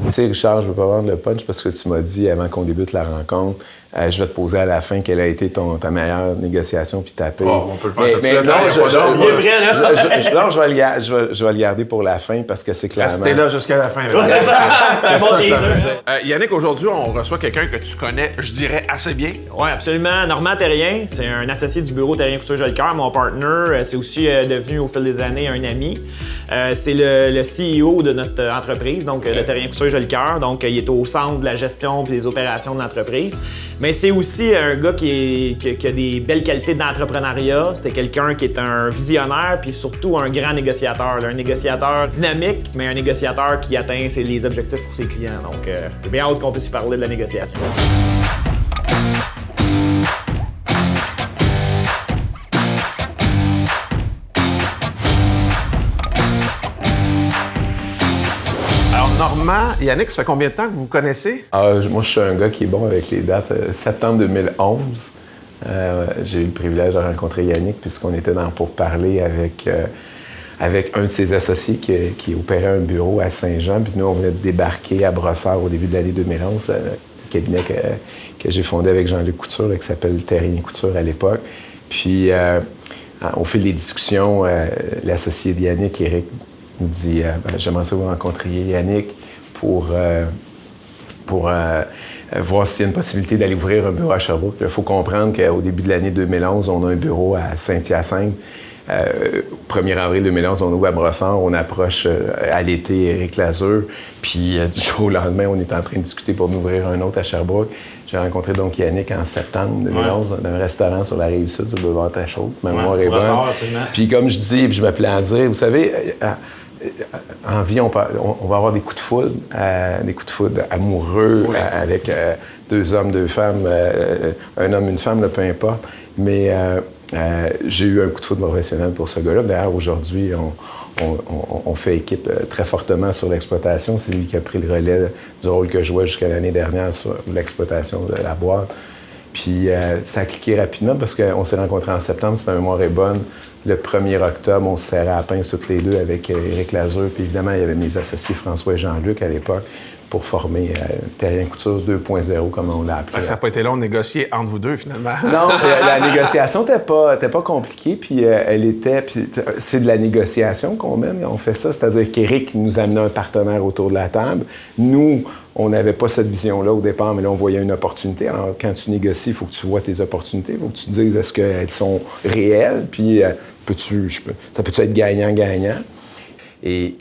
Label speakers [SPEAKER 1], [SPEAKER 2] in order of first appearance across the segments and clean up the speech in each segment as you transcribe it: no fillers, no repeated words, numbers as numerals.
[SPEAKER 1] Tu sais, Richard, je veux pas vendre le punch parce que tu m'as dit avant qu'on débute la rencontre, je vais te poser à la fin quelle a été ta meilleure négociation puis ta paye.
[SPEAKER 2] Oh, on peut le faire tout de suite.
[SPEAKER 1] Non, je vais le garder pour la fin parce que c'est clairement...
[SPEAKER 2] Restez là jusqu'à la fin.
[SPEAKER 3] C'est un bon teaser.
[SPEAKER 2] Yannick, aujourd'hui, on reçoit quelqu'un que tu connais, je dirais, assez bien.
[SPEAKER 3] Oui, absolument. Normand Terrien, c'est un associé du bureau Terrien Couture Jolicoeur, mon partner. C'est aussi devenu au fil des années un ami. C'est le CEO de notre entreprise, donc le Terrien Couture Jolicoeur. Donc, il est au centre de la gestion et des opérations de l'entreprise. Mais c'est aussi un gars qui a des belles qualités d'entrepreneuriat. C'est quelqu'un qui est un visionnaire puis surtout un grand négociateur. Un négociateur dynamique, mais un négociateur qui atteint les objectifs pour ses clients. Donc, j'ai bien hâte qu'on puisse y parler de la négociation.
[SPEAKER 2] Normand, Yannick, ça fait combien de temps que vous vous connaissez?
[SPEAKER 1] Moi, je suis un gars qui est bon avec les dates. Septembre 2011, j'ai eu le privilège de rencontrer Yannick puisqu'on était dans pourparlers avec un de ses associés qui opérait un bureau à Saint-Jean. Puis nous, on venait de débarquer à Brossard au début de l'année 2011, le cabinet que j'ai fondé avec Jean-Luc Couture, qui s'appelle Terrien Couture à l'époque. Puis, au fil des discussions, l'associé de Yannick, Éric, nous dit j'aimerais ça vous rencontriez Yannick pour voir s'il y a une possibilité d'aller ouvrir un bureau à Sherbrooke. Il faut comprendre qu'au début de l'année 2011, on a un bureau à Saint-Hyacinthe. Au 1er avril 2011, on ouvre à Brossard. On approche à l'été Éric Lazur. Puis du jour au lendemain, on est en train de discuter pour nous ouvrir un autre à Sherbrooke. J'ai rencontré donc Yannick en septembre 2011 dans un restaurant sur la Rive-Sud, sur le boulevard Tachaud. Ma mémoire est bonne. Puis comme je dis, puis je me plais à dire, vous savez... en vie, on va avoir des coups de foudre amoureux avec deux hommes, deux femmes, un homme, une femme, là, peu importe. Mais j'ai eu un coup de foudre professionnel pour ce gars-là. D'ailleurs, aujourd'hui, on fait équipe très fortement sur l'exploitation. C'est lui qui a pris le relais du rôle que je jouais jusqu'à l'année dernière sur l'exploitation de la boîte. Puis ça a cliqué rapidement parce qu'on s'est rencontrés en septembre, si ma mémoire est bonne. Le 1er octobre, on se serrait à la pince toutes les deux avec Éric Lazur. Puis évidemment, il y avait mes associés François et Jean-Luc à l'époque pour former Terrien Couture 2.0, comme on l'a appelé.
[SPEAKER 2] Ça n'a pas été long de négocier entre vous deux, finalement.
[SPEAKER 1] Non, la négociation n'était pas compliquée. Puis c'est de la négociation qu'on mène, on fait ça. C'est-à-dire qu'Éric nous amenait un partenaire autour de la table. Nous, on n'avait pas cette vision-là au départ, mais là, on voyait une opportunité. Alors, quand tu négocies, il faut que tu vois tes opportunités. Il faut que tu te dises, est-ce qu'elles sont réelles? Puis, ça peut-tu être gagnant-gagnant? Et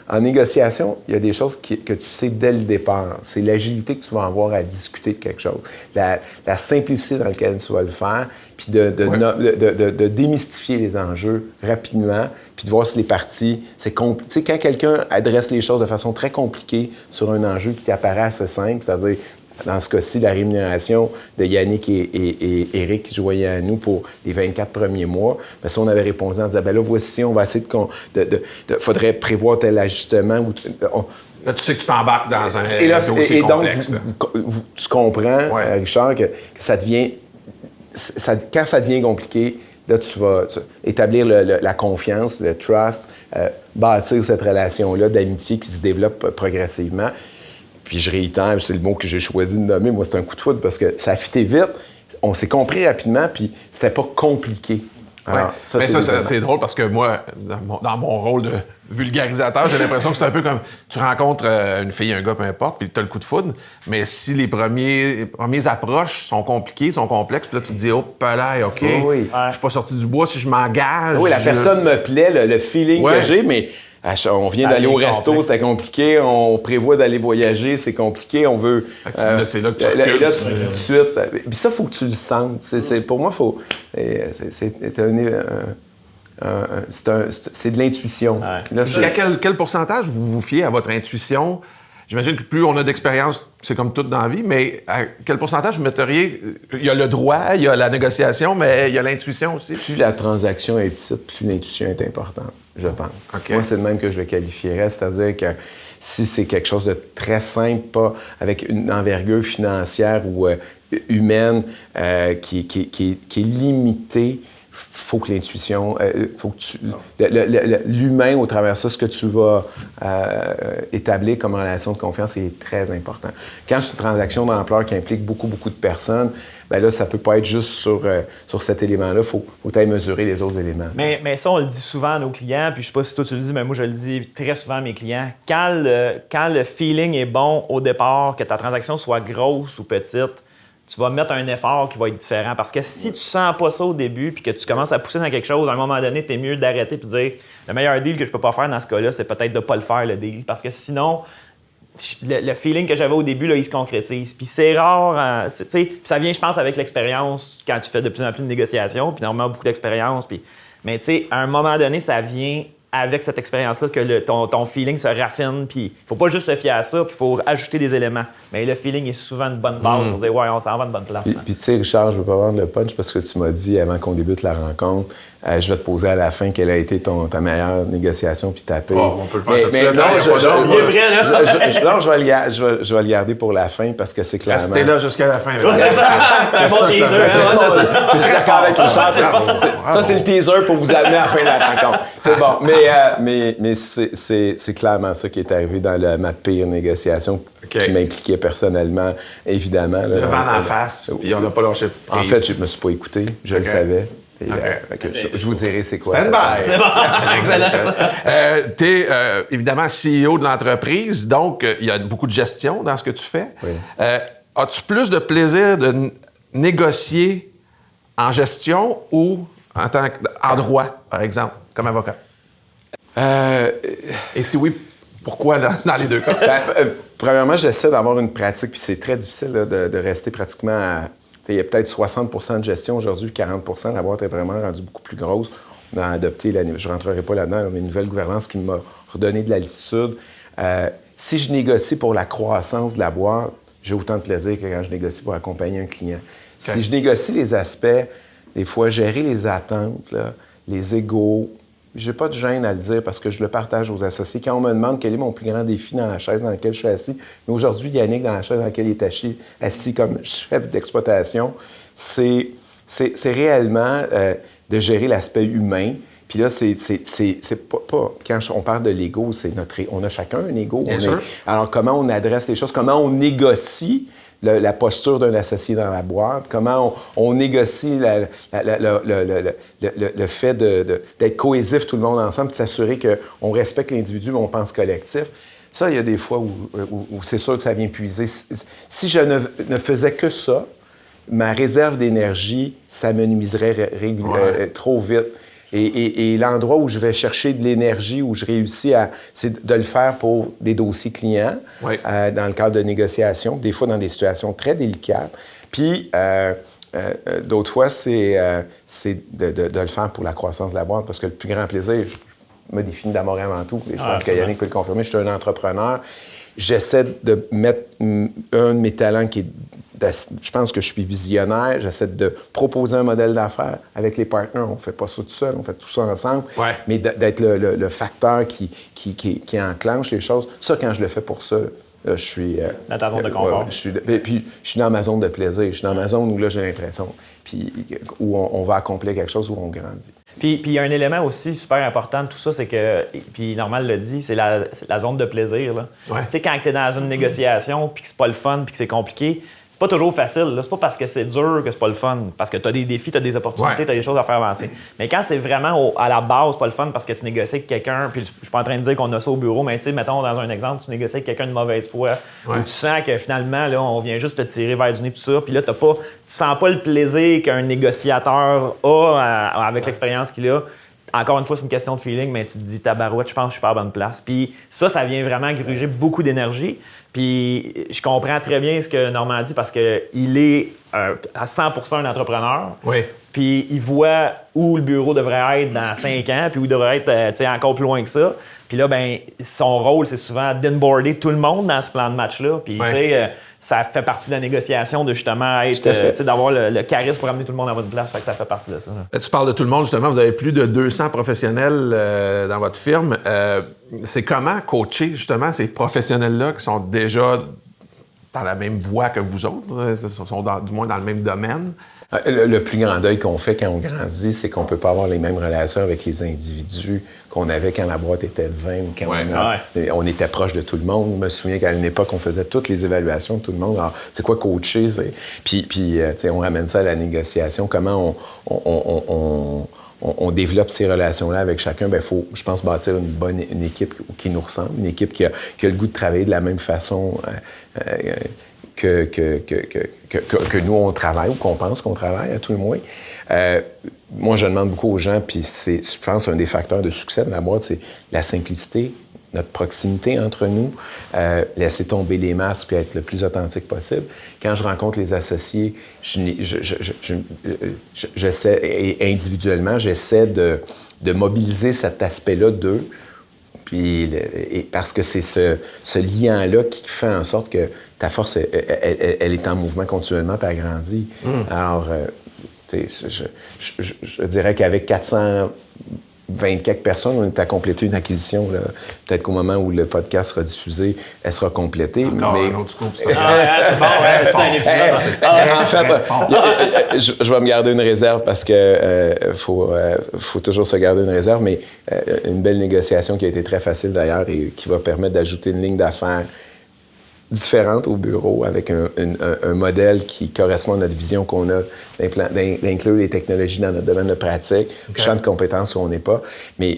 [SPEAKER 1] en négociation, il y a des choses que tu sais dès le départ. C'est l'agilité que tu vas avoir à discuter de quelque chose. La simplicité dans laquelle tu vas le faire, puis de démystifier les enjeux rapidement, puis de voir si les parties... Tu sais, quand quelqu'un adresse les choses de façon très compliquée sur un enjeu qui t'apparaît assez simple, c'est-à-dire... Dans ce cas-ci, la rémunération de Yannick et Éric qui se joignaient à nous pour les 24 premiers mois, bien, si on avait répondu en disant, bien là, voici, on va essayer faudrait prévoir tel ajustement.
[SPEAKER 2] Là, tu sais que tu t'embarques dans un dossier complexe.
[SPEAKER 1] Tu comprends, Richard, que ça devient... quand ça devient compliqué, là, tu vas établir la confiance, le trust, bâtir cette relation-là d'amitié qui se développe progressivement. Puis je réitère, c'est le mot que j'ai choisi de nommer, moi, c'est un coup de foudre parce que ça a fité vite, on s'est compris rapidement, puis c'était pas compliqué.
[SPEAKER 2] Alors, c'est drôle parce que moi, dans mon rôle de vulgarisateur, j'ai l'impression que c'est un peu comme tu rencontres une fille, un gars, peu importe, puis tu as le coup de foudre, mais si les premières approches sont compliquées, sont complexes, puis là, tu te dis, oh, palais, OK, je suis pas sorti du bois si je m'engage.
[SPEAKER 1] Oui, la personne me plaît, le feeling que j'ai, mais... On vient d'aller au resto, c'était compliqué. On prévoit d'aller voyager, c'est compliqué. On veut...
[SPEAKER 2] c'est là que tu
[SPEAKER 1] recules. Là, tu dis tout de suite... Puis ça, il faut que tu le sentes. Pour moi, faut... C'est de l'intuition.
[SPEAKER 2] Ouais. Jusqu'à quel pourcentage vous vous fiez à votre intuition? J'imagine que plus on a d'expérience, c'est comme tout dans la vie, mais à quel pourcentage vous metteriez... Il y a le droit, il y a la négociation, mais il y a l'intuition aussi.
[SPEAKER 1] Plus la transaction est petite, plus l'intuition est importante, je pense.
[SPEAKER 2] Okay.
[SPEAKER 1] Moi, c'est de même que je le qualifierais, c'est-à-dire que si c'est quelque chose de très simple, pas avec une envergure financière ou humaine qui est limitée, faut que l'intuition, faut que l'humain au travers de ça, ce que tu vas établir comme relation de confiance est très important. Quand c'est une transaction d'ampleur qui implique beaucoup de personnes, ben là, ça peut pas être juste sur cet élément-là. Faut aller mesurer les autres éléments.
[SPEAKER 3] Mais ça, on le dit souvent à nos clients, puis je sais pas si toi tu le dis, mais moi je le dis très souvent à mes clients. Quand le feeling est bon au départ, que ta transaction soit grosse ou petite, tu vas mettre un effort qui va être différent. Parce que si tu sens pas ça au début puis que tu commences à pousser dans quelque chose, à un moment donné, t'es mieux d'arrêter et de dire le meilleur deal que je peux pas faire dans ce cas-là, c'est peut-être de pas le faire, le deal. Parce que sinon, le feeling que j'avais au début, là, il se concrétise. Puis c'est rare, tu sais, ça vient, je pense, avec l'expérience quand tu fais de plus en plus de négociations, puis normalement beaucoup d'expérience. Mais tu sais, à un moment donné, ça vient avec cette expérience-là que ton feeling se raffine, puis il faut pas juste se fier à ça, puis il faut ajouter des éléments. Mais le feeling est souvent une bonne base pour dire « ouais, on s'en va une bonne place ».
[SPEAKER 1] Puis tu sais, Richard, je veux pas vendre le punch parce que tu m'as dit avant qu'on débute la rencontre, je vais te poser à la fin quelle a été ta meilleure négociation puis ta paye.
[SPEAKER 2] On peut le faire tout de suite.
[SPEAKER 1] Non, je vais le garder pour la fin parce que c'est clairement...
[SPEAKER 2] Restez là jusqu'à la fin.
[SPEAKER 3] C'est un bon teaser.
[SPEAKER 1] Je suis d'accord avec Richard. Ça, c'est le teaser pour vous amener à la fin de la rencontre. C'est bon. Mais c'est clairement ça qui est arrivé dans ma pire négociation qui m'impliquait personnellement, évidemment. Là,
[SPEAKER 2] le vent en face, puis on n'a pas lâché prise.
[SPEAKER 1] En fait, je me suis pas écouté. Je le savais. Et, je vous dirai c'est quoi.
[SPEAKER 2] Stand by!
[SPEAKER 3] C'est bon. Excellent.
[SPEAKER 2] Tu es évidemment CEO de l'entreprise, donc il y a beaucoup de gestion dans ce que tu fais.
[SPEAKER 1] Oui.
[SPEAKER 2] As-tu plus de plaisir de négocier en gestion ou en droit, par exemple, comme avocat? Et si oui, pourquoi dans les deux cas?
[SPEAKER 1] Premièrement, j'essaie d'avoir une pratique, puis c'est très difficile là, de rester pratiquement à... Il y a peut-être 60% de gestion aujourd'hui, 40%. La boîte est vraiment rendue beaucoup plus grosse. On a adopté, je ne rentrerai pas là-dedans, mais une nouvelle gouvernance qui m'a redonné de l'altitude. Si je négocie pour la croissance de la boîte, j'ai autant de plaisir que quand je négocie pour accompagner un client. Okay. Si je négocie les aspects, des fois, gérer les attentes, là, les égos, j'ai pas de gêne à le dire parce que je le partage aux associés. Quand on me demande quel est mon plus grand défi dans la chaise dans laquelle je suis assis, mais aujourd'hui, Yannick, dans la chaise dans laquelle il est assis comme chef d'exploitation, c'est réellement de gérer l'aspect humain. Puis là, c'est pas quand on parle de l'ego, on a chacun un ego. Alors, comment on adresse les choses, comment on négocie la posture d'un associé dans la boîte, comment on négocie le fait d'être cohésif tout le monde ensemble, de s'assurer qu'on respecte l'individu, mais on pense collectif. Ça, il y a des fois où c'est sûr que ça vient puiser. Si je ne faisais que ça, ma réserve d'énergie s'amenuiserait trop vite. Et l'endroit où je vais chercher de l'énergie, où je réussis c'est de le faire pour des dossiers clients, dans le cadre de négociations, des fois dans des situations très délicates. Puis, d'autres fois, c'est de le faire pour la croissance de la boîte, parce que le plus grand plaisir, je me définis d'amour avant tout, et je pense que Yannick peut le confirmer, je suis un entrepreneur. J'essaie de mettre un de mes talents qui est... Je pense que je suis visionnaire. J'essaie de proposer un modèle d'affaires avec les partenaires. On ne fait pas ça tout seul, on fait tout ça ensemble. Ouais. Mais d'être le facteur qui enclenche les choses. Ça, quand je le fais pour ça, je suis...
[SPEAKER 3] dans ta zone de confort.
[SPEAKER 1] Puis je suis dans ma zone de plaisir. Je suis dans ma zone où là, j'ai l'impression. Puis où on va accomplir quelque chose, où on grandit.
[SPEAKER 3] Puis il y a un élément aussi super important de tout ça, c'est que, puis Normal l'a dit, c'est la zone de plaisir. Ouais. Tu sais, quand tu es dans une négociation, puis que c'est pas le fun, puis que c'est compliqué, c'est pas toujours facile. Là. C'est pas parce que c'est dur que c'est pas le fun. Parce que tu as des défis, tu as des opportunités, tu as des choses à faire avancer. Mais quand c'est vraiment à la base, c'est pas le fun parce que tu négocies avec quelqu'un, puis je suis pas en train de dire qu'on a ça au bureau, mais tu sais, mettons dans un exemple, tu négocies avec quelqu'un de mauvaise foi, où tu sens que finalement, là, on vient juste te tirer vers du nez, tout ça, puis là, tu sens pas le plaisir qu'un négociateur a avec l'expérience qu'il a. Encore une fois, c'est une question de feeling, mais tu te dis, tabarouette, je pense que je suis pas à la bonne place. Puis ça vient vraiment gruger beaucoup d'énergie. Puis je comprends très bien ce que Normand dit parce qu'il est à 100% un entrepreneur.
[SPEAKER 2] Oui.
[SPEAKER 3] Puis il voit où le bureau devrait être dans 5 ans, puis où il devrait être encore plus loin que ça. Puis là, ben son rôle, c'est souvent d'inboarder tout le monde dans ce plan de match-là. Puis tu sais, ça fait partie de la négociation de justement être, d'avoir le charisme pour amener tout le monde à votre place. Fait que ça fait partie de ça.
[SPEAKER 2] Là, tu parles de tout le monde, justement. Vous avez plus de 200 professionnels dans votre firme. C'est comment coacher, justement, ces professionnels-là qui sont déjà dans la même voie que vous autres, sont du moins dans le même domaine?
[SPEAKER 1] Le plus grand deuil qu'on fait quand on grandit, c'est qu'on ne peut pas avoir les mêmes relations avec les individus qu'on avait quand la boîte était de 20 ou quand on était proche de tout le monde. Je me souviens qu'à une époque, on faisait toutes les évaluations de tout le monde. Alors, c'est quoi coacher? Puis on ramène ça à la négociation. Comment on développe ces relations-là avec chacun? Il faut, je pense, bâtir une équipe qui nous ressemble, une équipe qui a le goût de travailler de la même façon que nous, on travaille, ou qu'on pense qu'on travaille, à tout le moins. Moi, je demande beaucoup aux gens, puis c'est, je pense, un des facteurs de succès de la boîte, c'est la simplicité, notre proximité entre nous, laisser tomber les masques puis être le plus authentique possible. Quand je rencontre les associés, j'essaie, et individuellement, j'essaie de mobiliser cet aspect-là d'eux, puis, parce que c'est ce lien-là qui fait en sorte que ta force, elle est en mouvement continuellement puis elle grandit. Alors, je dirais qu'avec 420 quelques personnes, on est à compléter une acquisition. Là. Peut-être qu'au moment où le podcast sera diffusé, elle sera complétée.
[SPEAKER 2] Encore
[SPEAKER 1] mais...
[SPEAKER 2] un autre scoop, ça.
[SPEAKER 3] C'est bon, c'est un épisode.
[SPEAKER 1] En fait, je vais me garder une réserve parce que faut toujours se garder une réserve, mais une belle négociation qui a été très facile d'ailleurs et qui va permettre d'ajouter une ligne d'affaires différente au bureau avec un modèle qui correspond à notre vision qu'on a d'inclure les technologies dans notre domaine de pratique, champ de compétences où on n'est pas. Mais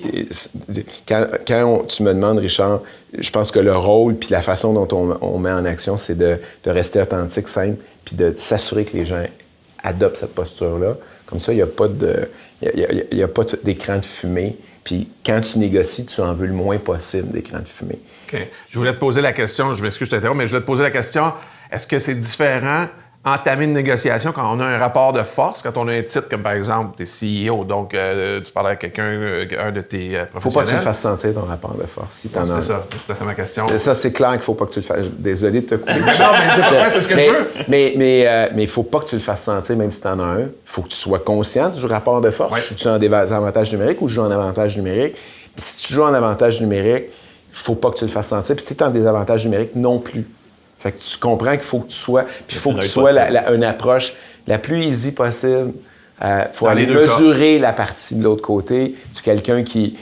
[SPEAKER 1] quand tu me demandes, Richard, je pense que le rôle puis la façon dont on met en action, c'est de rester authentique, simple, puis de s'assurer que les gens adoptent cette posture-là. Comme ça, il n'y a pas d'écran de fumée. Puis quand tu négocies, tu en veux le moins possible d'écran de fumée.
[SPEAKER 2] OK. Je voulais te poser la question, je m'excuse, je t'interromps, mais je voulais te poser la question, est-ce que c'est différent entamer une négociation quand on a un rapport de force, quand on a un titre comme par exemple, tu es CEO, donc tu parles à quelqu'un, un de tes professionnels.
[SPEAKER 1] Faut pas que tu le fasses sentir ton rapport de force, si t'en as.
[SPEAKER 2] C'est ça, c'était ma question.
[SPEAKER 1] Ça, c'est clair qu'il faut pas que tu le fasses. Désolé de te couper.
[SPEAKER 2] Non, mais c'est parfait, c'est ce que je veux.
[SPEAKER 1] Mais il faut pas que tu le fasses sentir, même si t'en as un. Il faut que tu sois conscient du rapport de force.
[SPEAKER 2] Ouais.
[SPEAKER 1] Je suis en désavantage numérique ou je joue en avantage numérique? Puis si tu joues en avantage numérique, il faut pas que tu le fasses sentir. Puis si tu es en désavantage numérique, non plus. Fait que tu comprends qu'il faut que tu sois... Puis il faut que tu sois une approche la plus easy possible. Faut aller mesurer la partie de l'autre côté. C'est quelqu'un qui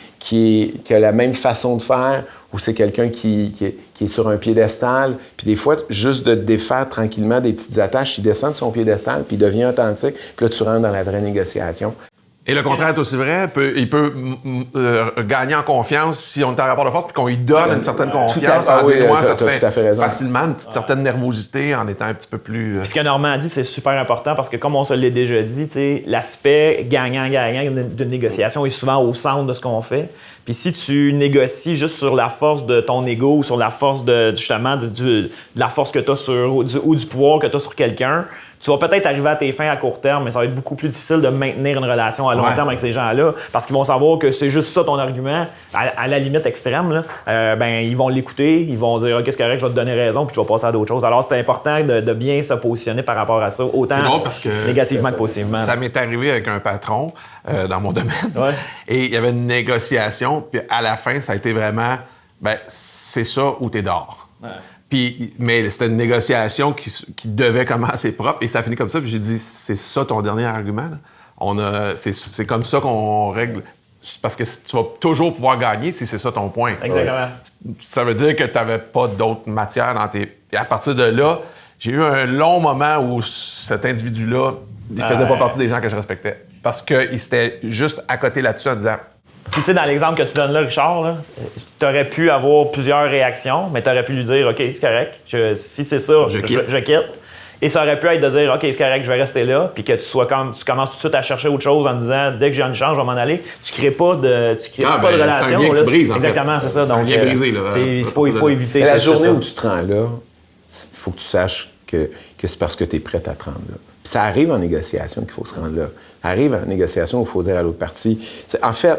[SPEAKER 1] a la même façon de faire ou c'est quelqu'un qui est sur un piédestal. Puis des fois, juste de te défaire tranquillement des petites attaches, il descend de son piédestal puis il devient authentique. Puis là, tu rentres dans la vraie négociation.
[SPEAKER 2] Et le contraire est aussi vrai. Il peut gagner en confiance si on est en rapport de force puis qu'on lui donne une certaine confiance en dénouant facilement une certaine nervosité en étant un petit peu plus...
[SPEAKER 3] Puis ce que Normand dit, c'est super important parce que comme on se l'a déjà dit, l'aspect gagnant-gagnant d'une négociation est souvent au centre de ce qu'on fait. Puis si tu négocies juste sur la force de ton ego ou sur la force de la force que tu as ou du pouvoir que tu as sur quelqu'un, tu vas peut-être arriver à tes fins à court terme, mais ça va être beaucoup plus difficile de maintenir une relation à long terme avec ces gens-là parce qu'ils vont savoir que c'est juste ça ton argument, à la limite extrême. Là, ils vont l'écouter, ils vont dire « OK, c'est correct, je vais te donner raison, puis tu vas passer à d'autres choses. » Alors, c'est important de bien se positionner par rapport à ça, autant négativement que positivement.
[SPEAKER 2] Ça m'est arrivé avec un patron dans mon domaine.
[SPEAKER 3] Ouais.
[SPEAKER 2] Et il y avait une négociation, puis à la fin, ça a été vraiment c'est ça ou t'es dehors. Ouais. Mais c'était une négociation qui devait commencer propre et ça a fini comme ça. Puis j'ai dit, c'est ça ton dernier argument? C'est comme ça qu'on règle. Parce que tu vas toujours pouvoir gagner si c'est ça ton point.
[SPEAKER 3] Exactement.
[SPEAKER 2] Ça veut dire que tu n'avais pas d'autres matières dans tes... Et à partir de là, j'ai eu un long moment où cet individu-là, il faisait pas partie des gens que je respectais. Parce qu'il s'était juste à côté là-dessus en disant...
[SPEAKER 3] Puis tu sais, dans l'exemple que tu donnes là, Richard, tu aurais pu avoir plusieurs réactions, mais tu aurais pu lui dire « OK, c'est correct, si c'est ça, je quitte. » Et ça aurait pu être de dire « OK, c'est correct, je vais rester là. » Puis que tu commences tout de suite à chercher autre chose en disant « Dès que j'ai une chance, je vais m'en aller. » Tu crées pas de relation.
[SPEAKER 2] C'est un lien que tu brises, en fait.
[SPEAKER 3] Exactement, c'est ça.
[SPEAKER 2] C'est un lien brisé, là.
[SPEAKER 3] Il faut éviter ça.
[SPEAKER 1] La journée où tu te rends là, il faut que tu saches que c'est parce que tu es prête à te rendre là. Puis ça arrive en négociation qu'il faut se rendre là. Ça arrive en négociation où il faut dire à l'autre partie... En fait...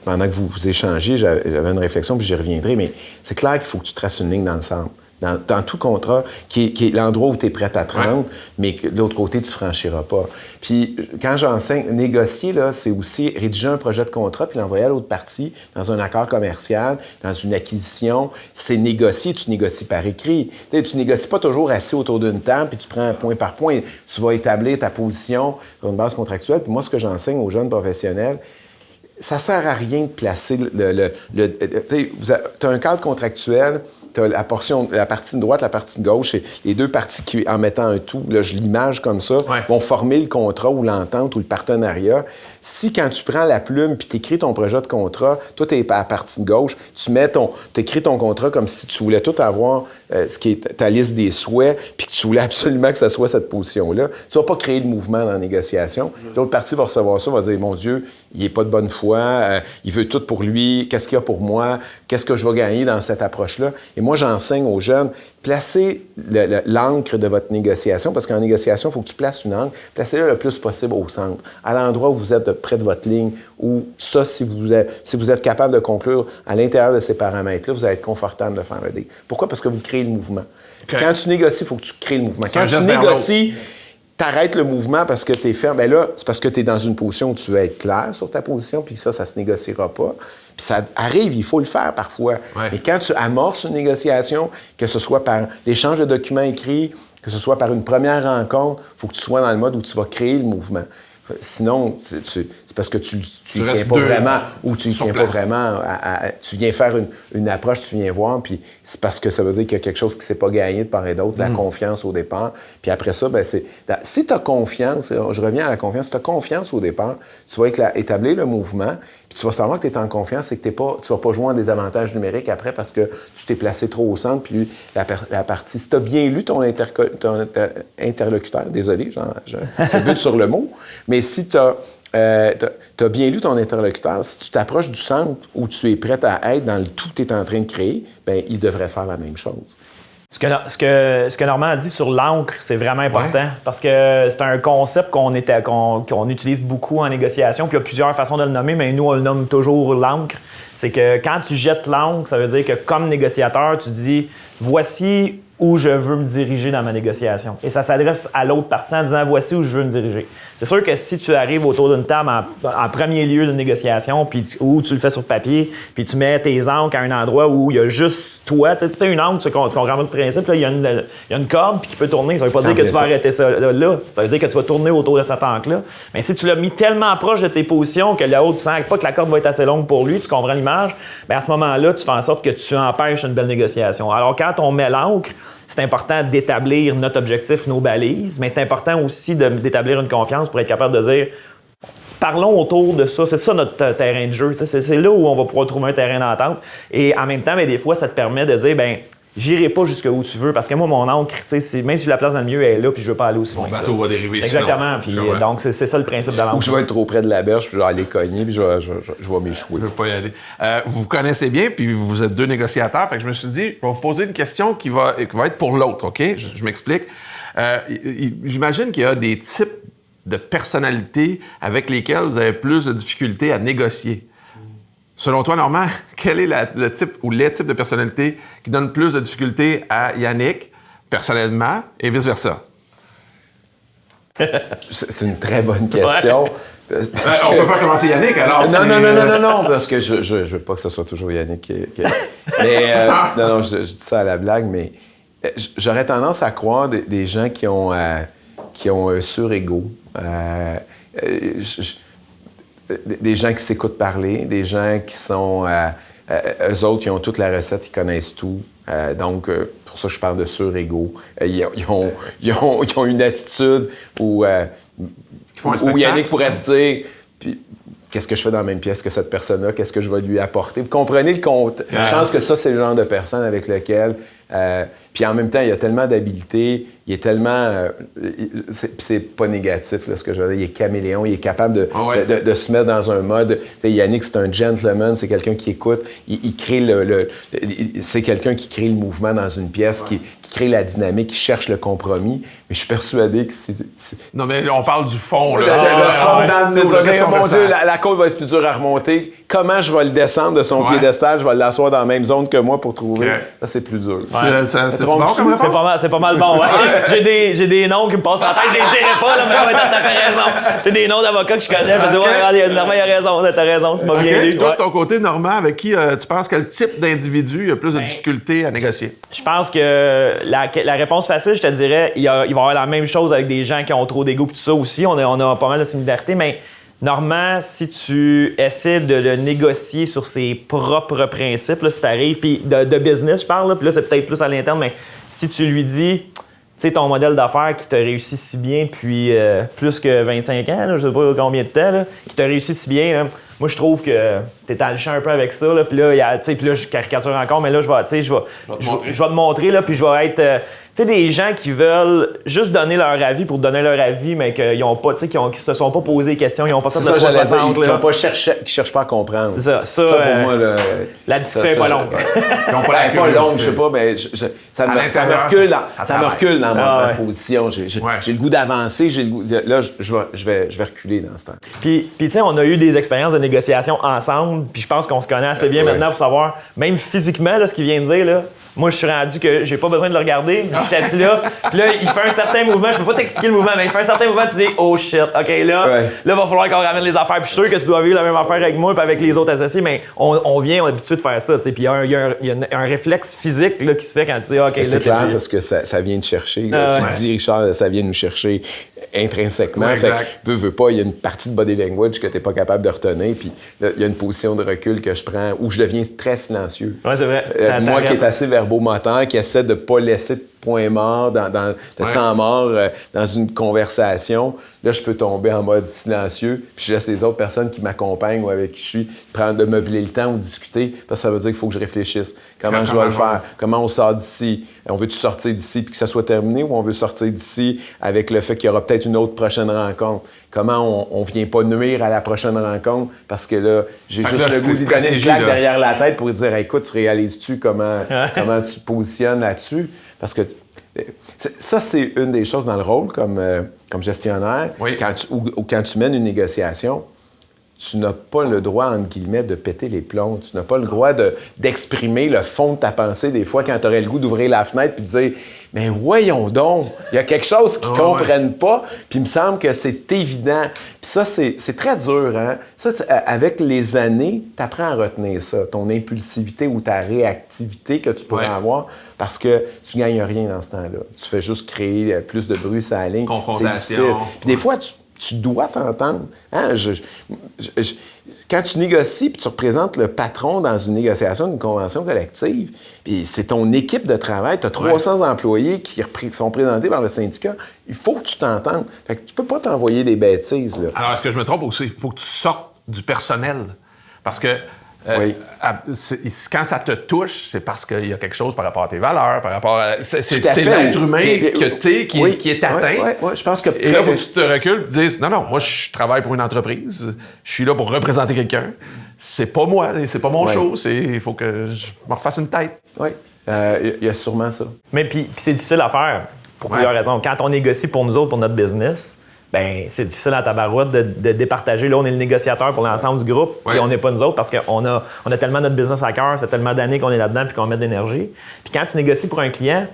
[SPEAKER 1] pendant que vous échangez, j'avais une réflexion, puis j'y reviendrai, mais c'est clair qu'il faut que tu traces une ligne dans le centre. dans tout contrat, qui est l'endroit où tu es prêt à te rendre, mais que de l'autre côté, tu ne franchiras pas. Puis, quand j'enseigne, négocier, là, c'est aussi rédiger un projet de contrat puis l'envoyer à l'autre partie dans un accord commercial, dans une acquisition. C'est négocier, tu négocies par écrit. Tu négocies pas toujours assis autour d'une table puis tu prends point par point. Tu vas établir ta position sur une base contractuelle. Puis moi, ce que j'enseigne aux jeunes professionnels, ça sert à rien de placer tu as un cadre contractuel, tu as la partie de droite, la partie de gauche, et les deux parties qui, en mettant un tout, là, je l'image comme ça, vont former le contrat ou l'entente ou le partenariat. Si quand tu prends la plume puis tu écris ton projet de contrat, toi, tu es à la partie de gauche, tu écris ton contrat comme si tu voulais tout avoir, ce qui est ta liste des souhaits, puis que tu voulais absolument que ce soit cette position-là. Tu ne vas pas créer le mouvement dans la négociation. L'autre partie va recevoir ça, va dire, mon Dieu, il n'est pas de bonne foi, il veut tout pour lui, qu'est-ce qu'il y a pour moi, qu'est-ce que je vais gagner dans cette approche-là. Et moi, j'enseigne aux jeunes, placez l'encre de votre négociation, parce qu'en négociation, il faut que tu places une encre, placez-la le plus possible au centre, à l'endroit où vous êtes près de votre ligne, où ça, si vous êtes capable de conclure à l'intérieur de ces paramètres-là, vous allez être confortable de faire le deal. Pourquoi? Parce que vous créez le mouvement. Puis quand tu négocies, il faut que tu crées le mouvement. Quand tu négocies, t'arrêtes le mouvement parce que tu es ferme. Bien là, c'est parce que tu es dans une position où tu veux être clair sur ta position, puis ça se négociera pas. Puis ça arrive, il faut le faire parfois. Mais quand tu amorces une négociation, que ce soit par l'échange de documents écrits, que ce soit par une première rencontre, il faut que tu sois dans le mode où tu vas créer le mouvement. Sinon, c'est parce que tu tiens pas vraiment, ou tu tiens pas vraiment, tu viens faire une approche, tu viens voir, puis c'est parce que ça veut dire qu'il y a quelque chose qui ne s'est pas gagné de part et d'autre, la confiance au départ. Puis après ça, ben si tu as confiance, je reviens à la confiance, si tu as confiance au départ, tu vas établir le mouvement, puis tu vas savoir que tu es en confiance et que tu ne vas pas jouer en désavantage numérique après parce que tu t'es placé trop au centre, puis la partie... Si tu as bien lu ton interlocuteur, désolé, je bute sur le mot, mais si tu as bien lu ton interlocuteur, si tu t'approches du centre où tu es prêt à être dans le tout que tu es en train de créer, bien, il devrait faire la même chose.
[SPEAKER 3] Ce que Normand a dit sur l'encre, c'est vraiment important parce que c'est un concept qu'on utilise beaucoup en négociation. Puis il y a plusieurs façons de le nommer, mais nous, on le nomme toujours l'encre. C'est que quand tu jettes l'encre, ça veut dire que comme négociateur, tu dis « voici où je veux me diriger dans ma négociation ». Et ça s'adresse à l'autre partie en disant « voici où je veux me diriger ». C'est sûr que si tu arrives autour d'une table en premier lieu de négociation, puis où tu le fais sur papier, puis tu mets tes ancres à un endroit où il y a juste toi, tu sais, une ancre, tu comprends le principe, là, il y a une corde puis qui peut tourner. Ça veut pas dire que tu vas arrêter ça là. Ça veut dire que tu vas tourner autour de cette ancre-là. Mais si tu l'as mis tellement proche de tes positions que l'autre, tu sens pas que la corde va être assez longue pour lui, tu comprends l'image, bien à ce moment-là, tu fais en sorte que tu empêches une belle négociation. Alors quand on met l'encre, c'est important d'établir notre objectif, nos balises, mais c'est important aussi d'établir une confiance pour être capable de dire parlons autour de ça, c'est ça notre terrain de jeu, c'est là où on va pouvoir trouver un terrain d'entente. Et en même temps, bien, des fois, ça te permet de dire ben j'irai pas jusqu'où tu veux parce que moi, mon encre, même si je la place dans le milieu, elle est là puis je veux pas aller aussi loin.
[SPEAKER 2] Mon bateau va dériver.
[SPEAKER 3] Exactement. Puis, donc, c'est ça le principe de l'encre.
[SPEAKER 1] Ou je vais être trop près de la berge, puis je vais aller cogner, puis je vais m'échouer.
[SPEAKER 2] Je veux pas y aller. Vous vous connaissez bien, puis vous êtes deux négociateurs. Fait que je me suis dit, je vais vous poser une question qui va être pour l'autre, OK? Je m'explique. J'imagine qu'il y a des types de personnalités avec lesquelles vous avez plus de difficultés à négocier. Selon toi, Normand, quel est le type ou les types de personnalités qui donnent plus de difficultés à Yannick, personnellement, et vice-versa?
[SPEAKER 1] C'est une très bonne question.
[SPEAKER 2] On peut faire commencer Yannick, alors.
[SPEAKER 1] Non, parce que je veux pas que ce soit toujours Yannick qui... Mais, non, je dis ça à la blague, mais j'aurais tendance à croire des gens qui ont un sur-ego. Des gens qui s'écoutent parler, des gens qui sont... eux autres, ils ont toute la recette, ils connaissent tout. Donc, pour ça, je parle de sur-ego. Ils ont une attitude où Yannick pourrait se dire... Puis, qu'est-ce que je fais dans la même pièce que cette personne-là? Qu'est-ce que je vais lui apporter? Vous comprenez le compte? Je pense que ça, c'est le genre de personne avec lequel... puis en même temps, il y a tellement d'habileté, il est tellement... c'est pas négatif, là, ce que je veux dire. Il est caméléon, il est capable de se mettre dans un mode... Yannick, c'est un gentleman, c'est quelqu'un qui écoute, il crée c'est quelqu'un qui crée le mouvement dans une pièce, qui crée la dynamique, qui cherche le compromis. Mais je suis persuadé que c'est...
[SPEAKER 2] Non, mais on parle du fond, là.
[SPEAKER 1] Le fond dans le... Mon Dieu, la côte va être plus dure à remonter. comment je vais le descendre de son piédestal, je vais l'asseoir dans la même zone que moi pour trouver.
[SPEAKER 2] Okay.
[SPEAKER 1] Ça, c'est plus dur.
[SPEAKER 2] C'est bon comme réponse?
[SPEAKER 3] C'est pas mal bon. Ouais. j'ai des noms qui me passent en tête, je les dirai pas, là, mais t'as fait raison. C'est des noms d'avocats que je connais. Je me dis, Normand, il a raison, t'as raison, tu m'as bien lu.
[SPEAKER 2] Toi, de ton côté, Normand, avec qui tu penses quel type d'individu a plus de difficultés à négocier?
[SPEAKER 3] Je pense que la réponse facile, je te dirais, il va y avoir la même chose avec des gens qui ont trop d'ego et tout ça aussi. On a pas mal de similarités, mais Normand, si tu essaies de le négocier sur ses propres principes, là, si t'arrives, puis de business, je parle, puis là, c'est peut-être plus à l'interne, mais si tu lui dis, tu sais, ton modèle d'affaires qui t'a réussi si bien depuis plus que 25 ans, là, je sais pas combien de temps, là, qui t'a réussi si bien, là, moi, je trouve que t'es alléchant un peu avec ça, là, puis là, je caricature encore, mais là, je vais te montrer, là, puis je vais être... tu sais, des gens qui veulent juste donner leur avis pour donner leur avis, mais qui se sont pas posé des questions, ils n'ont pas fait de 360.
[SPEAKER 1] Qui cherchent pas à comprendre.
[SPEAKER 3] C'est ça. Ça
[SPEAKER 1] pour moi,
[SPEAKER 3] la discussion n'est pas longue.
[SPEAKER 2] Ils n'ont pas
[SPEAKER 1] pas longue, je sais pas, mais ça me recule dans ma position. J'ai le goût d'avancer, là, je vais reculer dans ce temps.
[SPEAKER 3] Puis tu sais, on a eu des expériences de négociation ensemble, puis je pense qu'on se connaît assez bien maintenant pour savoir, même physiquement, là, ce qu'il vient de dire, là, moi, je suis rendu que j'ai pas besoin de le regarder. Je suis assis là. Puis là, il fait un certain mouvement. Je peux pas t'expliquer le mouvement, mais il fait un certain mouvement. Tu dis, oh shit, OK, là, il va falloir qu'on ramène les affaires. Puis je suis sûr que tu dois vivre la même affaire avec moi et avec les autres associés, mais on est habitué de faire ça. Puis il y a un réflexe physique là, qui se fait quand tu dis, OK, là,
[SPEAKER 1] c'est clair parce que ça vient te chercher. Tu te dis, Richard, ça vient nous chercher intrinsèquement.
[SPEAKER 2] Ouais,
[SPEAKER 1] fait que, veux pas, il y a une partie de body language que tu n'es pas capable de retenir. Puis il y a une position de recul que je prends où je deviens très silencieux.
[SPEAKER 3] Oui, c'est vrai.
[SPEAKER 1] Moi qui est assez verbomoteur, qui essaie de ne pas laisser de point mort, de temps mort dans une conversation, là, je peux tomber en mode silencieux. Puis je laisse les autres personnes qui m'accompagnent ou avec qui je suis de meubler le temps ou discuter, parce que ça veut dire qu'il faut que je réfléchisse. Comment je vais le faire? Comment on sort d'ici? On veut-tu sortir d'ici puis que ça soit terminé ou on veut sortir d'ici avec le fait qu'il y aura peut-être une autre prochaine rencontre? Comment on vient pas nuire à la prochaine rencontre parce que là, j'ai juste le goût d'y donner une claque derrière la tête pour dire, écoute, tu réalises-tu comment tu te positionnes là-dessus? Parce que ça, c'est une des choses dans le rôle comme gestionnaire.
[SPEAKER 2] Oui.
[SPEAKER 1] Quand tu mènes une négociation, tu n'as pas le droit, entre guillemets, de péter les plombs. Tu n'as pas le droit d'exprimer le fond de ta pensée des fois quand tu aurais le goût d'ouvrir la fenêtre et de dire « Mais voyons donc, il y a quelque chose qu'ils ne comprennent pas. » Puis il me semble que c'est évident. Puis ça, c'est très dur. Hein? Ça, avec les années, tu apprends à retenir ça, ton impulsivité ou ta réactivité que tu pourrais avoir parce que tu ne gagnes rien dans ce temps-là. Tu fais juste créer plus de bruit sur la ligne.
[SPEAKER 2] Confrontation.
[SPEAKER 1] C'est difficile. Puis des fois, tu dois t'entendre. Hein? Quand tu négocies puis tu représentes le patron dans une négociation d'une convention collective, puis c'est ton équipe de travail, tu as 300 employés qui sont présentés par le syndicat, il faut que tu t'entendes. Fait que tu peux pas t'envoyer des bêtises. Là.
[SPEAKER 2] Alors, est-ce que je me trompe aussi? Il faut que tu sortes du personnel. Parce que quand ça te touche, c'est parce qu'il y a quelque chose par rapport à tes valeurs, par rapport à... C'est l'être humain que t'es qui est atteint.
[SPEAKER 1] Oui, je pense que...
[SPEAKER 2] Et là, il faut que tu te recules et te dises, non, moi, je travaille pour une entreprise, je suis là pour représenter quelqu'un, c'est pas moi, c'est pas mon show, il faut que je me refasse une tête.
[SPEAKER 1] Oui, il y a sûrement ça.
[SPEAKER 3] Mais puis c'est difficile à faire pour plusieurs raisons. Quand on négocie pour nous autres, pour notre business... ben c'est difficile à tabarouette de départager. Là, on est le négociateur pour l'ensemble du groupe, et on n'est pas nous autres parce qu'on a tellement notre business à cœur, ça fait tellement d'années qu'on est là-dedans puis qu'on met de l'énergie. Puis quand tu négocies pour un client,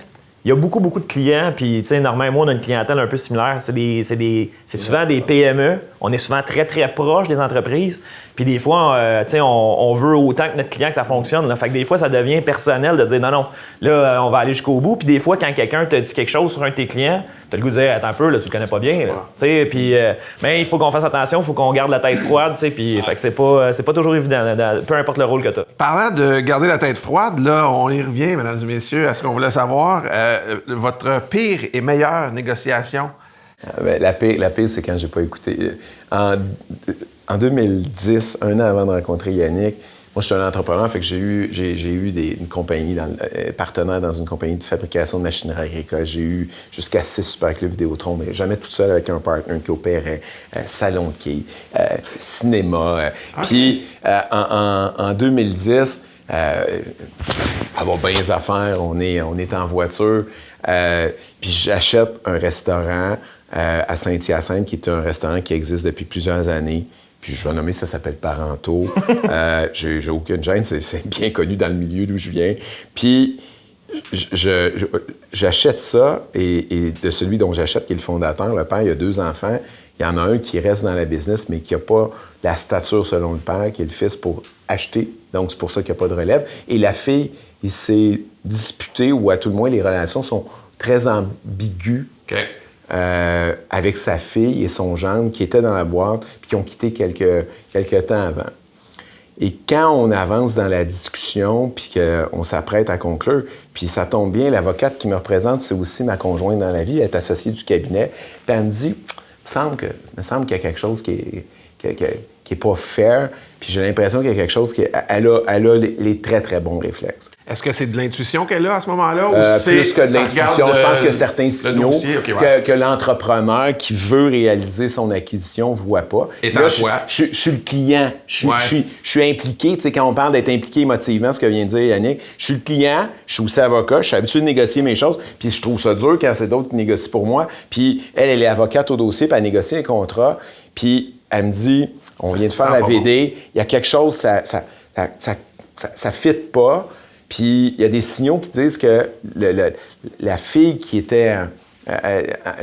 [SPEAKER 3] il y a beaucoup de clients, puis tu sais, Normand et moi, on a une clientèle un peu similaire. C'est souvent des PME. On est souvent très, très proche des entreprises. Puis des fois, tu sais, on veut autant que notre client que ça fonctionne. Là. Fait que des fois, ça devient personnel de dire non, là, on va aller jusqu'au bout. Puis des fois, quand quelqu'un te dit quelque chose sur un de tes clients, tu as le goût de dire attends un peu, là, tu le connais pas bien. Tu sais, puis mais il faut qu'on fasse attention, il faut qu'on garde la tête froide. Tu sais, puis fait que c'est pas toujours évident, peu importe le rôle que tu as.
[SPEAKER 2] Parlant de garder la tête froide, là, on y revient, mesdames et messieurs, à ce qu'on voulait savoir. Votre pire et meilleure négociation?
[SPEAKER 1] La pire, c'est quand j'ai pas écouté. En 2010, un an avant de rencontrer Yannick, moi, je suis un entrepreneur, fait que j'ai eu une compagnie, partenaire dans une compagnie de fabrication de machinerie agricole. J'ai eu jusqu'à 6 super clubs Vidéotron, mais jamais tout seul avec un partner qui opérait salon de quai, cinéma. Puis, en 2010, avoir bien les affaires, on est en voiture, puis j'achète un restaurant à Saint-Hyacinthe, qui est un restaurant qui existe depuis plusieurs années. Puis je vais nommer, ça s'appelle Parento. J'ai aucune gêne, c'est bien connu dans le milieu d'où je viens. Puis j'achète ça, et de celui dont j'achète, qui est le fondateur, le père, il a 2 enfants. Il y en a un qui reste dans la business, mais qui n'a pas la stature selon le père, qui est le fils pour acheter. Donc, c'est pour ça qu'il n'y a pas de relève. Et la fille, il s'est disputé, ou à tout le moins, les relations sont très ambiguës avec sa fille et son gendre, qui étaient dans la boîte, puis qui ont quitté quelques temps avant. Et quand on avance dans la discussion, puis qu'on s'apprête à conclure, puis ça tombe bien, l'avocate qui me représente, c'est aussi ma conjointe dans la vie, elle est associée du cabinet, puis elle me dit, il me semble qu'il y a quelque chose qui est pas fair, puis j'ai l'impression qu'il y a quelque chose elle a les très, très bons réflexes.
[SPEAKER 2] Est-ce que c'est de l'intuition qu'elle a à ce moment-là? Ou c'est
[SPEAKER 1] plus que de l'intuition. Je pense que certains signaux que l'entrepreneur qui veut réaliser son acquisition ne voit pas.
[SPEAKER 2] Et
[SPEAKER 1] là, je suis le client. Je suis impliqué. Tu sais, quand on parle d'être impliqué émotivement, ce que vient de dire Yannick, je suis le client, je suis aussi avocat, je suis habitué de négocier mes choses, puis je trouve ça dur quand c'est d'autres qui négocient pour moi. Puis elle est avocate au dossier, puis elle négocie un contrat, puis elle me dit, on vient de faire la VD, il y a quelque chose, ça fit pas. Puis il y a des signaux qui disent que la fille qui était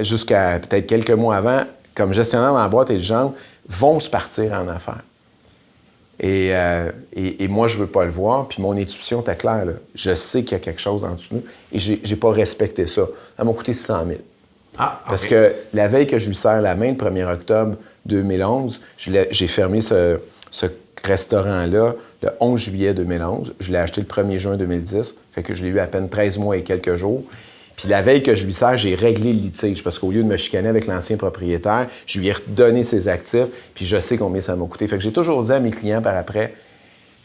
[SPEAKER 1] jusqu'à peut-être quelques mois avant comme gestionnaire dans la boîte et le genre vont se partir en affaires. Et moi, je veux pas le voir. Puis mon intuition était claire. Là. Je sais qu'il y a quelque chose en dessous de nous et j'ai pas respecté ça. Ça m'a coûté 600 000.
[SPEAKER 2] Ah, okay.
[SPEAKER 1] Parce que la veille que je lui serre la main, le 1er octobre 2011, j'ai fermé ce restaurant-là le 11 juillet 2011. Je l'ai acheté le 1er juin 2010. Fait que je l'ai eu à peine 13 mois et quelques jours. Puis la veille que je lui sers, j'ai réglé le litige parce qu'au lieu de me chicaner avec l'ancien propriétaire, je lui ai redonné ses actifs, puis je sais combien ça m'a coûté. Fait que j'ai toujours dit à mes clients par après,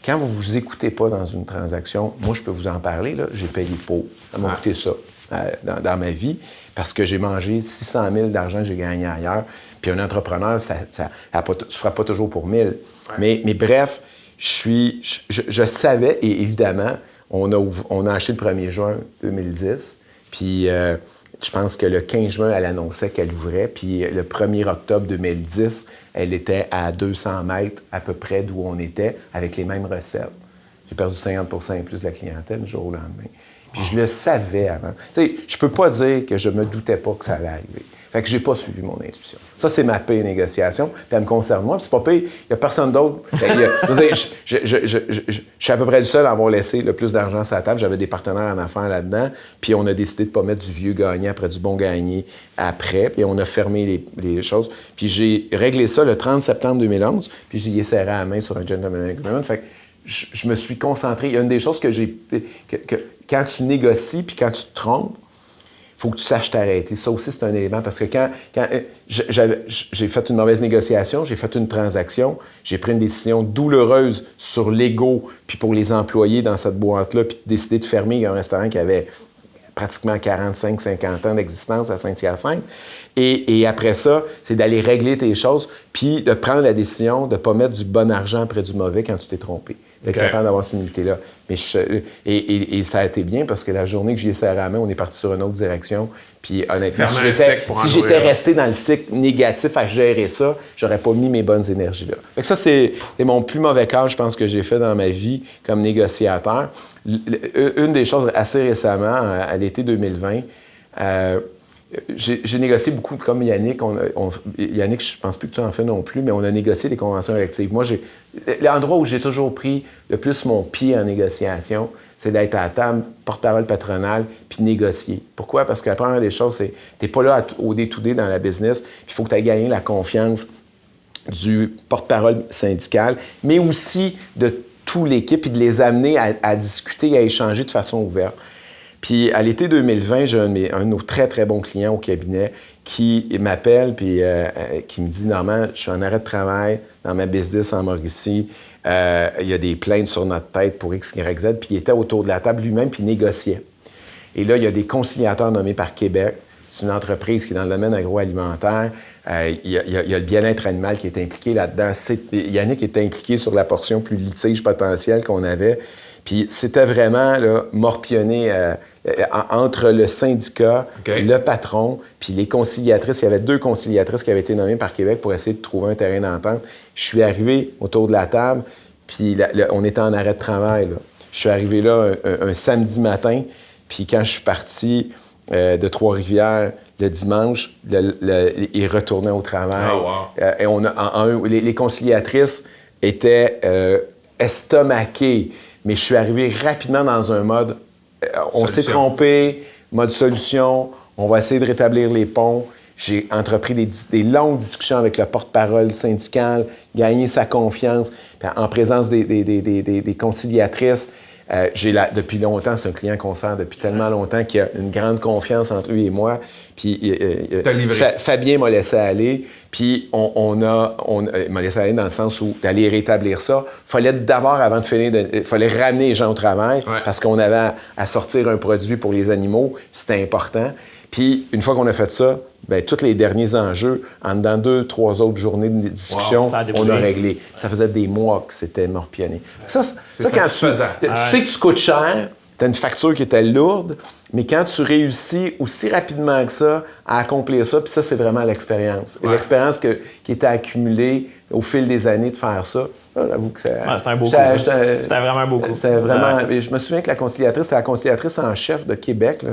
[SPEAKER 1] quand vous vous écoutez pas dans une transaction, moi, je peux vous en parler, là, j'ai payé pour. Ça m'a coûté ça dans ma vie parce que j'ai mangé 600 000 d'argent que j'ai gagné ailleurs. Puis un entrepreneur, tu ne feras pas toujours pour 1000. Ouais. Mais bref, je savais, et évidemment, on a acheté le 1er juin 2010. Puis je pense que le 15 juin, elle annonçait qu'elle ouvrait. Puis le 1er octobre 2010, elle était à 200 mètres à peu près d'où on était, avec les mêmes recettes. J'ai perdu 50 % et plus de la clientèle du jour au lendemain. Puis je le savais avant. Tu sais, je peux pas dire que je me doutais pas que ça allait arriver. Fait que j'ai pas suivi mon intuition. Ça, c'est ma pire négociation, puis elle me concerne moi. Puis c'est pas pire, il y a personne d'autre. Je suis à peu près le seul à avoir laissé le plus d'argent sur la table. J'avais des partenaires en affaires là-dedans, puis on a décidé de pas mettre du vieux gagnant après du bon gagné après, puis on a fermé les choses. Puis j'ai réglé ça le 30 septembre 2011, puis j'y ai serré la main sur un gentleman agreement. Fait que je me suis concentré. Il y a une des choses que quand tu négocies puis quand tu te trompes, il faut que tu saches t'arrêter. Ça aussi, c'est un élément parce que quand j'ai fait une mauvaise négociation, j'ai fait une transaction, j'ai pris une décision douloureuse sur l'ego puis pour les employés dans cette boîte-là, puis décidé de fermer un restaurant qui avait pratiquement 45-50 ans d'existence à Saint-Hyacinthe. Et après ça, c'est d'aller régler tes choses puis de prendre la décision de ne pas mettre du bon argent après du mauvais quand tu t'es trompé. D'être capable d'avoir cette humilité-là. Mais et ça a été bien parce que la journée que j'y ai serré la main, on est parti sur une autre direction. Puis honnêtement, si j'étais resté dans le cycle négatif à gérer ça, j'aurais pas mis mes bonnes énergies là. Fait que ça, c'est mon plus mauvais cas, je pense, que j'ai fait dans ma vie comme négociateur. Une des choses assez récemment, à l'été 2020, j'ai négocié beaucoup, comme Yannick. Yannick, je pense plus que tu en fais non plus, mais on a négocié des conventions collectives. Moi, l'endroit où j'ai toujours pris le plus mon pied en négociation, c'est d'être à la table, porte-parole patronale, puis négocier. Pourquoi? Parce que la première des choses, c'est que tu n'es pas là au day-to-day dans la business. Il faut que tu aies gagné la confiance du porte-parole syndical, mais aussi de toute l'équipe, puis de les amener à discuter, à échanger de façon ouverte. Puis à l'été 2020, j'ai un de nos très, très bons clients au cabinet qui m'appelle puis qui me dit « Normand, je suis en arrêt de travail dans ma business en Mauricie. Il y a des plaintes sur notre tête pour X, Y, Z. » Puis il était autour de la table lui-même puis il négociait. Et là, il y a des conciliateurs nommés par Québec. C'est une entreprise qui est dans le domaine agroalimentaire. Il y a le bien-être animal qui est impliqué là-dedans. Yannick était impliqué sur la portion plus litige potentielle qu'on avait. Puis c'était vraiment là, morpionner entre le syndicat,
[SPEAKER 2] OK.
[SPEAKER 1] le patron, puis les conciliatrices. Il y avait 2 conciliatrices qui avaient été nommées par Québec pour essayer de trouver un terrain d'entente. Je suis arrivé autour de la table, puis on était en arrêt de travail, là. Je suis arrivé là un samedi matin, puis quand je suis parti de Trois-Rivières le dimanche, ils retournaient au travail.
[SPEAKER 2] Oh, wow.
[SPEAKER 1] Et les conciliatrices étaient estomaquées, mais je suis arrivé rapidement dans un mode on s'est trompé, mode solution, on va essayer de rétablir les ponts. J'ai entrepris des longues discussions avec le porte-parole syndical, gagné sa confiance, puis en présence des conciliatrices. Depuis longtemps, c'est un client qu'on sert depuis tellement longtemps qu'il y a une grande confiance entre lui et moi. Puis Fabien m'a laissé aller, puis il m'a laissé aller dans le sens où d'aller rétablir ça. Il fallait d'abord, avant de finir, il fallait ramener les gens au travail parce qu'on avait à sortir un produit pour les animaux. C'était important. Puis une fois qu'on a fait ça, bien, tous les derniers enjeux, en dedans 2-3 autres journées de discussion, on a réglé. Ça faisait des mois que c'était morpionné. Ça quand tu sais que tu coûtes cher, tu as une facture qui était lourde, mais quand tu réussis aussi rapidement que ça à accomplir ça, puis ça, c'est vraiment l'expérience. Et l'expérience qui était accumulée au fil des années de faire ça, j'avoue que
[SPEAKER 3] c'était un beau coup. C'était vraiment un beau coup.
[SPEAKER 1] C'était vraiment... Je me souviens que c'était la conciliatrice en chef de Québec, là,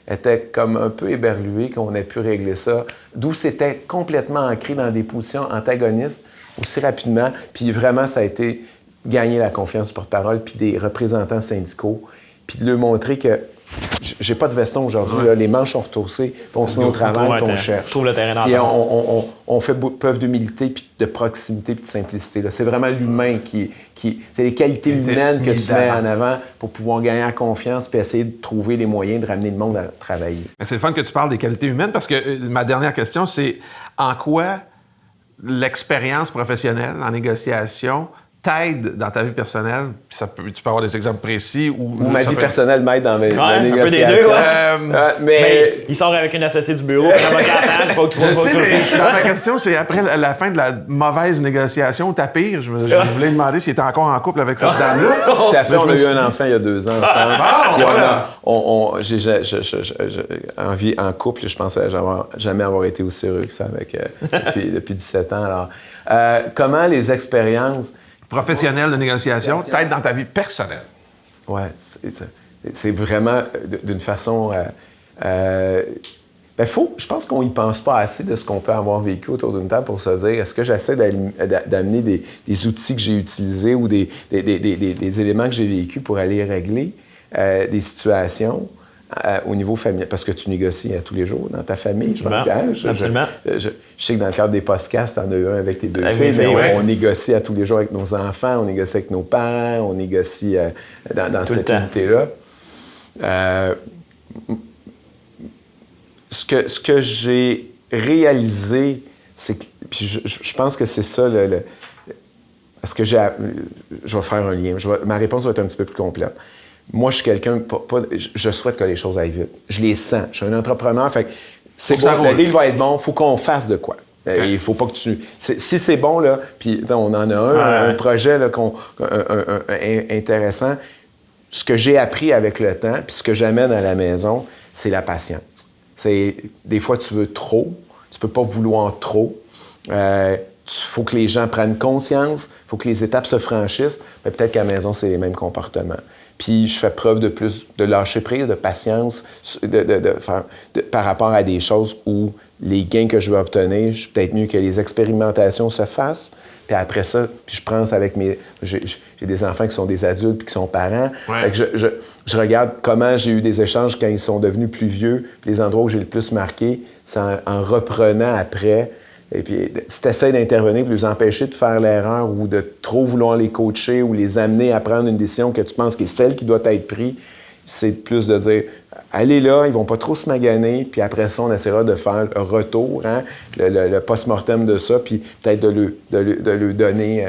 [SPEAKER 1] était comme un peu éberluée qu'on ait pu régler ça, d'où c'était complètement ancré dans des positions antagonistes aussi rapidement. Puis vraiment, ça a été gagner la confiance du porte-parole puis des représentants syndicaux, puis de leur montrer que j'ai pas de veston aujourd'hui, là, les manches sont retroussées, puis on se met au travail, puis on cherche.
[SPEAKER 3] Je trouve le terrain
[SPEAKER 1] Puis
[SPEAKER 3] d'entente.
[SPEAKER 1] on fait preuve d'humilité, puis de proximité, puis de simplicité. Là. C'est vraiment l'humain c'est les qualités humaines que tu mets en avant pour pouvoir gagner en confiance, puis essayer de trouver les moyens de ramener le monde à travailler.
[SPEAKER 2] Mais c'est le fun que tu parles des qualités humaines, parce que ma dernière question, c'est en quoi l'expérience professionnelle en négociation t'aide dans ta vie personnelle, puis tu peux avoir des exemples précis ou
[SPEAKER 1] ma vie personnelle m'aide dans ma négociation.
[SPEAKER 3] Un peu des deux, mais il sort avec une associée du bureau, puis
[SPEAKER 2] je sais, mais dans ma question, c'est après la fin de la mauvaise négociation, ta pire. Je voulais demander s'il était encore en couple avec cette dame-là.
[SPEAKER 1] Tout à fait. On a eu un enfant il y a 2 ans ensemble. Puis en couple, je pensais jamais avoir été aussi heureux que ça depuis 17 ans. Alors, comment les expériences
[SPEAKER 2] professionnel de négociation t'aide dans ta vie personnelle.
[SPEAKER 1] Oui, c'est vraiment d'une façon... je pense qu'on n'y pense pas assez de ce qu'on peut avoir vécu autour d'une table pour se dire, est-ce que j'essaie d'amener des outils que j'ai utilisés ou des éléments que j'ai vécus pour aller régler des situations au niveau familial, parce que tu négocies tous les jours dans ta famille, je pense.
[SPEAKER 3] Absolument.
[SPEAKER 1] Je sais que dans le cadre des podcasts, t'en as eu un avec tes 2 filles, mais on négocie à tous les jours avec nos enfants, on négocie avec nos parents, on négocie dans cette unité-là. Ce que j'ai réalisé, c'est que, puis je pense que c'est ça parce que je vais faire un lien. Ma réponse va être un petit peu plus complète. Moi, je suis quelqu'un, je souhaite que les choses aillent vite. Je les sens. Je suis un entrepreneur, fait que c'est bon, le deal va être bon, il faut qu'on fasse de quoi. Il faut pas que tu... Si c'est bon, là, puis on en a un projet là, intéressant, ce que j'ai appris avec le temps, puis ce que j'amène à la maison, c'est la patience. Des fois, tu veux trop, tu peux pas vouloir trop. Il faut que les gens prennent conscience, il faut que les étapes se franchissent, mais peut-être qu'à la maison, c'est les mêmes comportements. Puis je fais preuve de lâcher prise, de patience par rapport à des choses où les gains que je veux obtenir, peut-être mieux que les expérimentations se fassent. Puis après ça, puis je pense avec j'ai des enfants qui sont des adultes puis qui sont parents. Fait que je regarde comment j'ai eu des échanges quand ils sont devenus plus vieux. Puis les endroits où j'ai le plus marqué, c'est en reprenant après. Et puis, si tu essaies d'intervenir pour les empêcher de faire l'erreur ou de trop vouloir les coacher ou les amener à prendre une décision que tu penses qui est celle qui doit être prise, c'est plus de dire « Allez là, ils vont pas trop se maganer, puis après ça, on essaiera de faire un retour, hein, le post-mortem de ça, puis peut-être de lui donner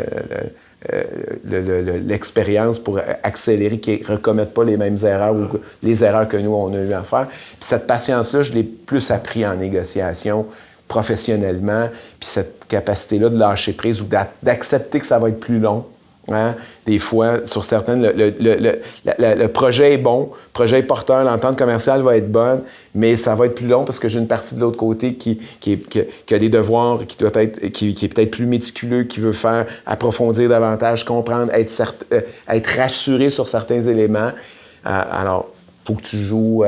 [SPEAKER 1] l'expérience pour accélérer, qu'ils ne recommettent pas les mêmes erreurs ou les erreurs que nous, on a eu à faire. » Puis cette patience-là, je l'ai plus appris en négociation, professionnellement, puis cette capacité-là de lâcher prise ou d'accepter que ça va être plus long, Hein? Des fois, sur certaines, le projet est bon, le projet est porteur, l'entente commerciale va être bonne, mais ça va être plus long parce que j'ai une partie de l'autre côté qui a des devoirs, qui est peut-être plus méticuleux, qui veut faire approfondir davantage, comprendre, être rassuré sur certains éléments. Alors, faut que tu joues...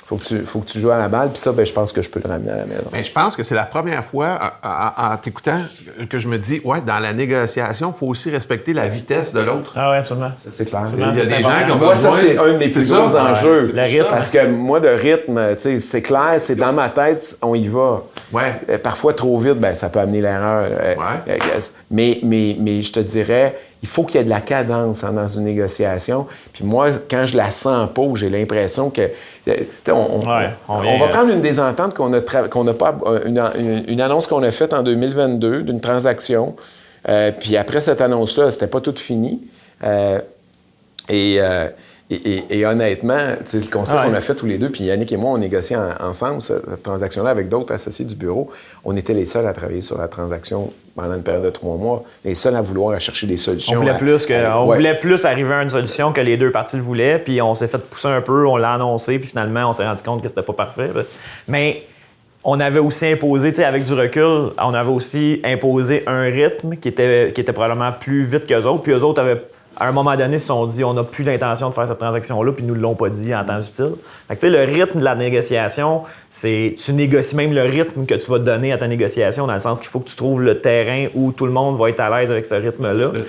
[SPEAKER 1] Faut que tu joues à la balle, puis ça, je pense que je peux le ramener à la maison.
[SPEAKER 2] Mais je pense que c'est la première fois, en t'écoutant, que je me dis, dans la négociation, il faut aussi respecter la vitesse de l'autre.
[SPEAKER 3] Ah oui, absolument.
[SPEAKER 1] Ça, c'est clair.
[SPEAKER 2] Il y a des gens qui ont
[SPEAKER 1] Moi, ça, c'est un de mes plus gros enjeux.
[SPEAKER 3] Le rythme.
[SPEAKER 1] Parce que moi, le rythme, c'est clair, c'est dans ma tête, on y va.
[SPEAKER 2] Ouais.
[SPEAKER 1] Parfois, trop vite, ça peut amener l'erreur. Mais je te dirais... Il faut qu'il y ait de la cadence dans une négociation. Puis moi, quand je la sens pas, j'ai l'impression que... on va prendre une désentente qu'on n'a pas... Une annonce qu'on a faite en 2022 d'une transaction. Puis après cette annonce-là, c'était pas tout fini. Et honnêtement, le conseil qu'on a fait tous les deux, puis Yannick et moi, on négociait ensemble cette transaction-là avec d'autres associés du bureau. On était les seuls à travailler sur la transaction pendant une période de 3 mois, les seuls à vouloir chercher des solutions.
[SPEAKER 3] On voulait plus arriver à une solution que les deux parties le voulaient, puis on s'est fait pousser un peu, on l'a annoncé, puis finalement, on s'est rendu compte que c'était pas parfait. Mais on avait aussi imposé, avec du recul, on avait aussi imposé un rythme qui était probablement plus vite qu'eux autres, puis eux autres avaient... À un moment donné, ils se sont dit, on n'a plus l'intention de faire cette transaction-là, puis ils nous l'ont pas dit en temps utile. Fait que, le rythme de la négociation, tu négocies même le rythme que tu vas donner à ta négociation, dans le sens qu'il faut que tu trouves le terrain où tout le monde va être à l'aise avec ce rythme-là.
[SPEAKER 2] Le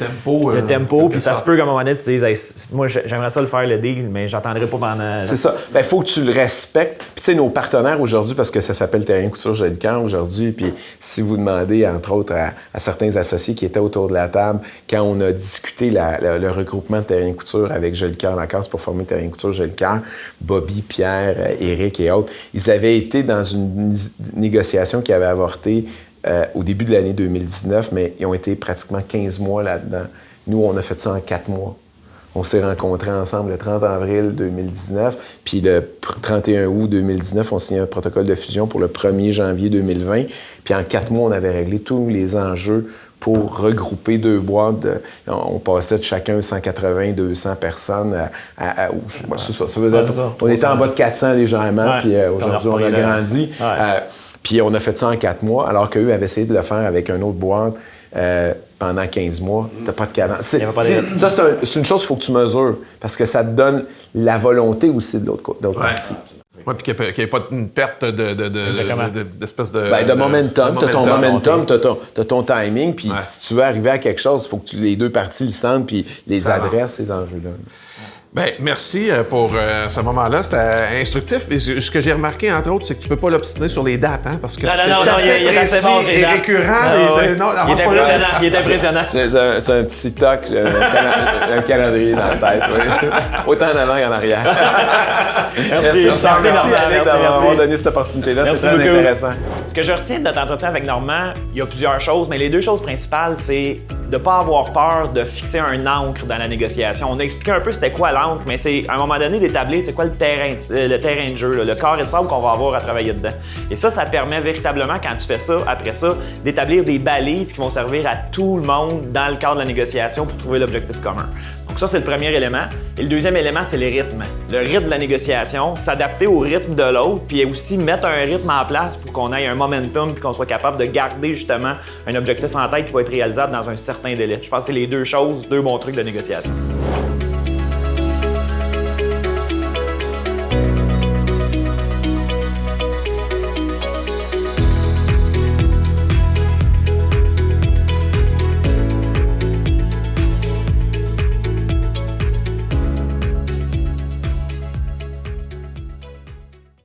[SPEAKER 2] tempo.
[SPEAKER 3] Puis ça se peut qu'à un moment donné, tu dises, hey, moi, j'aimerais ça le faire, le deal, mais j'attendrai pas pendant...
[SPEAKER 1] C'est ça. Il faut que tu le respectes. Puis, nos partenaires aujourd'hui, parce que ça s'appelle Terrien Couture Jolicoeur aujourd'hui, puis si vous demandez, entre autres, à certains associés qui étaient autour de la table, quand on a discuté le regroupement de Terrien Couture avec Jolicoeur Lacasse pour former Terrien Couture Jolicoeur, Bobby, Pierre, Éric et autres, ils avaient été dans une négociation qui avait avorté au début de l'année 2019, mais ils ont été pratiquement 15 mois là-dedans. Nous, on a fait ça en 4 mois. On s'est rencontrés ensemble le 30 avril 2019, puis le 31 août 2019, on signait un protocole de fusion pour le 1er janvier 2020. Puis en 4 mois, on avait réglé tous les enjeux pour regrouper 2 boîtes. On passait de chacun 180, 200 personnes c'est ça. Ça veut dire, on était en bas de 400 légèrement, puis aujourd'hui, on a grandi. Puis on a fait ça en 4 mois, alors qu'eux avaient essayé de le faire avec une autre boîte pendant 15 mois. T'as pas de cadence. C'est une chose qu'il faut que tu mesures, parce que ça te donne la volonté aussi de l'autre partie.
[SPEAKER 2] Oui, puis qu'il n'y ait pas une perte d'espèce de...
[SPEAKER 1] de momentum. Tu as ton momentum, tu as ton timing, puis si tu veux arriver à quelque chose, il faut que les deux parties le sentent puis les adressent, ces enjeux-là.
[SPEAKER 2] Bien, merci pour ce moment-là. C'était instructif. Et ce que j'ai remarqué, entre autres, c'est que tu peux pas l'obstiner sur les dates, hein, parce que
[SPEAKER 3] il est assez bon,
[SPEAKER 2] et récurrent.
[SPEAKER 3] Il est impressionnant.
[SPEAKER 1] C'est un petit toc, un calendrier dans la tête. Oui. Autant en avant qu'en arrière. Merci d'avoir donné cette opportunité-là. C'est très intéressant.
[SPEAKER 3] Ce que je retiens de notre entretien avec Normand, il y a plusieurs choses, mais les 2 choses principales, c'est de ne pas avoir peur de fixer un ancre dans la négociation. On a expliqué un peu c'était quoi l'encre, mais c'est à un moment donné d'établir c'est quoi le terrain de jeu, le carré de sable qu'on va avoir à travailler dedans. Et ça permet véritablement, quand tu fais ça, après ça, d'établir des balises qui vont servir à tout le monde dans le cadre de la négociation pour trouver l'objectif commun. Donc ça, c'est le premier élément. Et le deuxième élément, c'est les rythmes. Le rythme de la négociation, s'adapter au rythme de l'autre, puis aussi mettre un rythme en place pour qu'on ait un momentum puis qu'on soit capable de garder justement un objectif en tête qui va être réalisable dans un certain délai. Je pense que c'est les 2 choses, 2 bons trucs de négociation.